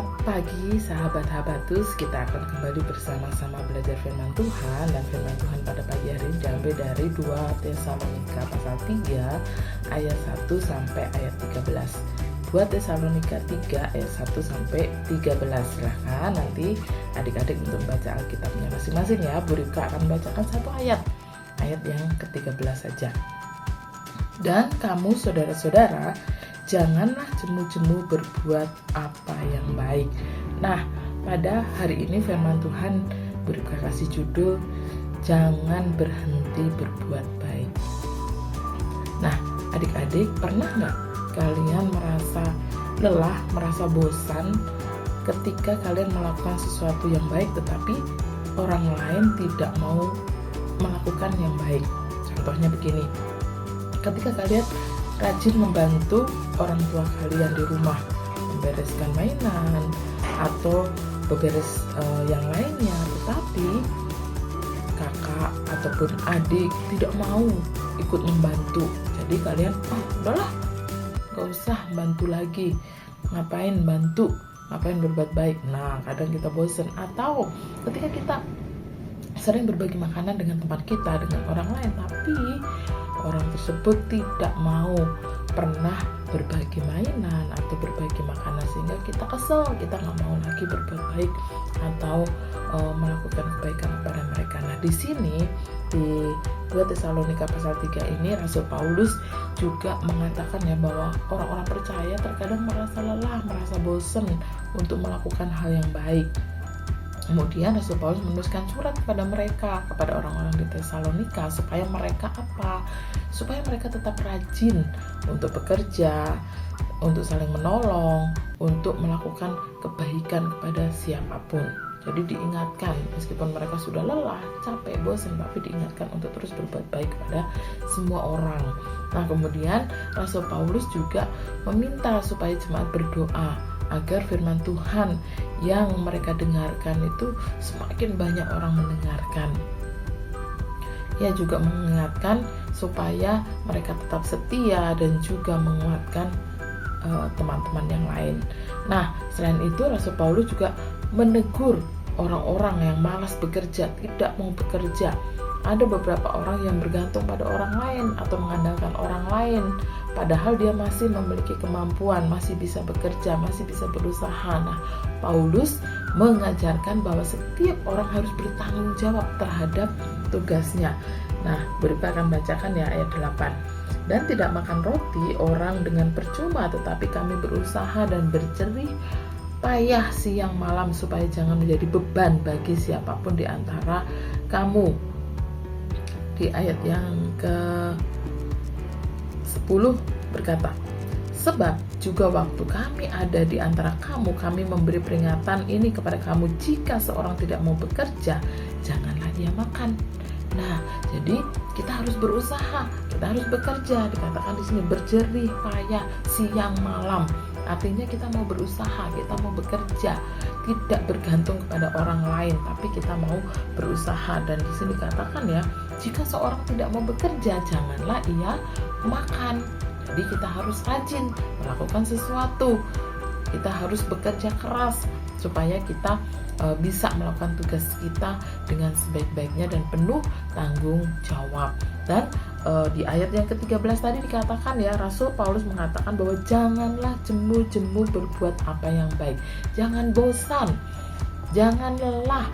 Selamat pagi sahabat Habatus. Kita akan kembali bersama-sama belajar firman Tuhan. Dan firman Tuhan pada pagi hari ini diambil dari 2 Tesalonika pasal 3 ayat 1 sampai ayat 13. 2 Tesalonika 3 ayat 1 sampai 13. Silahkan nanti adik-adik untuk baca Alkitabnya masing-masing ya. Bu Rika akan bacakan satu ayat yang ke-13 saja. Dan kamu saudara-saudara, janganlah jemu-jemu berbuat apa yang baik. Nah, pada hari ini firman Tuhan berikan kasih judul, jangan berhenti berbuat baik. Nah, adik-adik, pernah nggak kalian merasa lelah, merasa bosan ketika kalian melakukan sesuatu yang baik tetapi orang lain tidak mau melakukan yang baik? Contohnya begini, ketika kalian rajin membantu orang tua kalian di rumah membereskan mainan atau beberes yang lainnya, tetapi kakak ataupun adik tidak mau ikut membantu. Jadi kalian, udahlah, gak usah bantu lagi, ngapain berbuat baik. Nah, kadang kita bosan. Atau ketika kita sering berbagi makanan dengan teman kita, dengan orang lain, tapi orang tersebut tidak mau pernah berbagi mainan atau berbagi makanan, sehingga kita kesel, kita nggak mau lagi berbuat baik atau melakukan kebaikan kepada mereka. Nah, di sini di 2 Tesalonika pasal 3 ini Rasul Paulus juga mengatakan ya bahwa orang-orang percaya terkadang merasa lelah, merasa bosan untuk melakukan hal yang baik. Kemudian Rasul Paulus menuliskan surat kepada mereka, kepada orang-orang di Tesalonika, supaya mereka apa? Supaya mereka tetap rajin untuk bekerja, untuk saling menolong, untuk melakukan kebaikan kepada siapapun. Jadi diingatkan, meskipun mereka sudah lelah, capek, bosan, tapi diingatkan untuk terus berbuat baik kepada semua orang. Nah, kemudian Rasul Paulus juga meminta supaya jemaat berdoa agar firman Tuhan yang mereka dengarkan itu semakin banyak orang mendengarkan. Ia juga mengingatkan supaya mereka tetap setia dan juga menguatkan teman-teman yang lain. Nah, selain itu Rasul Paulus juga menegur orang-orang yang malas bekerja, tidak mau bekerja. Ada beberapa orang yang bergantung pada orang lain atau mengandalkan orang lain, padahal dia masih memiliki kemampuan, masih bisa bekerja, masih bisa berusaha. Nah, Paulus mengajarkan bahwa setiap orang harus bertanggung jawab terhadap tugasnya. Nah, Berita akan bacakan ya ayat 8. Dan tidak makan roti orang dengan percuma, tetapi kami berusaha dan berjerih payah siang malam supaya jangan menjadi beban bagi siapapun di antara kamu. Di ayat yang ke-10 berkata, sebab juga waktu kami ada di antara kamu, kami memberi peringatan ini kepada kamu, jika seorang tidak mau bekerja, janganlah dia makan. Nah, jadi kita harus berusaha, kita harus bekerja. Dikatakan di sini berjerih payah siang malam. Artinya kita mau berusaha, kita mau bekerja, tidak bergantung kepada orang lain, tapi kita mau berusaha. Dan di sini dikatakan ya, jika seorang tidak mau bekerja, janganlah ia makan. Jadi kita harus rajin melakukan sesuatu. Kita harus bekerja keras supaya kita bisa melakukan tugas kita dengan sebaik-baiknya dan penuh tanggung jawab. Dan di ayat yang ke-13 tadi dikatakan ya, Rasul Paulus mengatakan bahwa janganlah jemu-jemu berbuat apa yang baik. Jangan bosan, jangan lelah,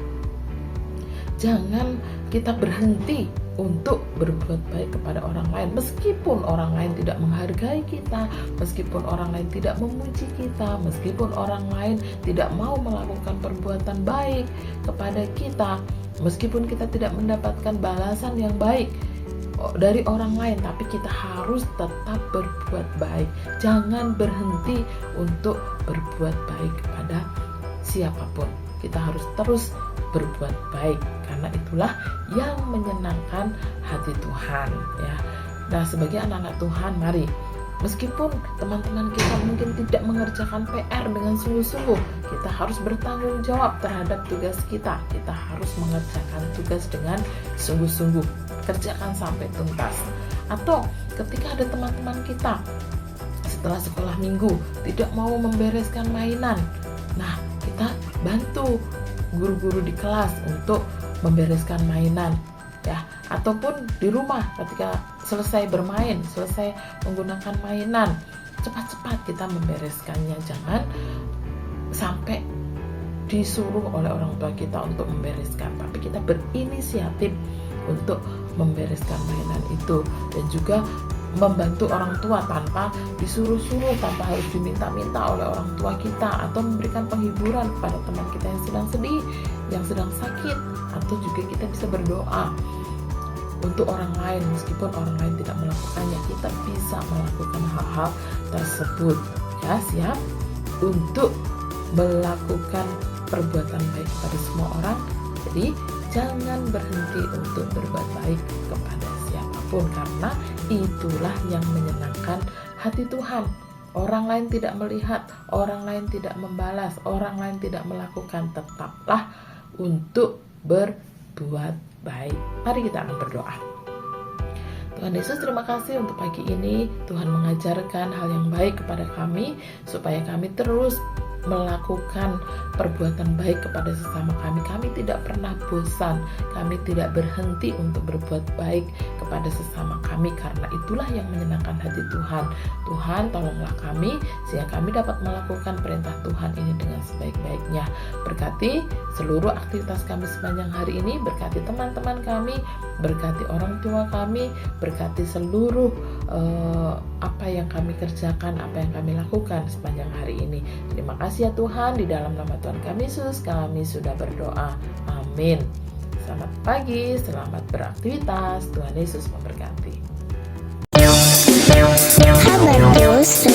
jangan kita berhenti untuk berbuat baik kepada orang lain, meskipun orang lain tidak menghargai kita, meskipun orang lain tidak memuji kita, meskipun orang lain tidak mau melakukan perbuatan baik kepada kita, meskipun kita tidak mendapatkan balasan yang baik dari orang lain, tapi kita harus tetap berbuat baik. Jangan berhenti untuk berbuat baik kepada siapapun. Kita harus terus berbuat baik, karena itulah yang menyenangkan hati Tuhan ya. Nah, sebagai anak-anak Tuhan, mari, meskipun teman-teman kita mungkin tidak mengerjakan PR dengan sungguh-sungguh, kita harus bertanggung jawab terhadap tugas kita. Kita harus mengerjakan tugas dengan sungguh-sungguh, kerjakan sampai tuntas. Atau ketika ada teman-teman kita setelah sekolah minggu tidak mau membereskan mainan, Nah, kita bantu guru-guru di kelas untuk membereskan mainan ya, ataupun di rumah ketika selesai bermain, selesai menggunakan mainan, cepat-cepat kita membereskannya. Jangan sampai disuruh oleh orang tua kita untuk membereskan, tapi kita berinisiatif untuk membereskan mainan itu, dan juga membantu orang tua tanpa disuruh-suruh, tanpa harus diminta-minta oleh orang tua kita, atau memberikan penghiburan kepada teman kita yang sedang sedih, yang sedang sakit, atau juga kita bisa berdoa untuk orang lain meskipun orang lain tidak melakukannya. Kita bisa melakukan hal-hal tersebut ya, siap untuk melakukan perbuatan baik kepada semua orang. Jadi jangan berhenti untuk berbuat baik kepada siapapun, karena itulah yang menyenangkan hati Tuhan. Orang lain tidak melihat, orang lain tidak membalas, orang lain tidak melakukan, tetaplah untuk berbuat baik. Mari kita akan berdoa. Tuhan Yesus, terima kasih untuk pagi ini. Tuhan mengajarkan hal yang baik kepada kami, supaya kami terus melakukan perbuatan baik kepada sesama kami. Kami tidak pernah bosan, kami tidak berhenti untuk berbuat baik kepada sesama kami, karena itulah yang menyenangkan hati Tuhan. Tuhan, tolonglah kami sehingga kami dapat melakukan perintah Tuhan ini dengan sebaik-baiknya. Berkati seluruh aktivitas kami sepanjang hari ini, berkati teman-teman kami, berkati orang tua kami, berkati seluruh apa yang kami kerjakan, apa yang kami lakukan sepanjang hari ini. Terima kasih ya Tuhan, di dalam nama Tuhan kami Yesus kami sudah berdoa. Amin. Selamat pagi, selamat beraktivitas. Tuhan Yesus memberkati. Habatus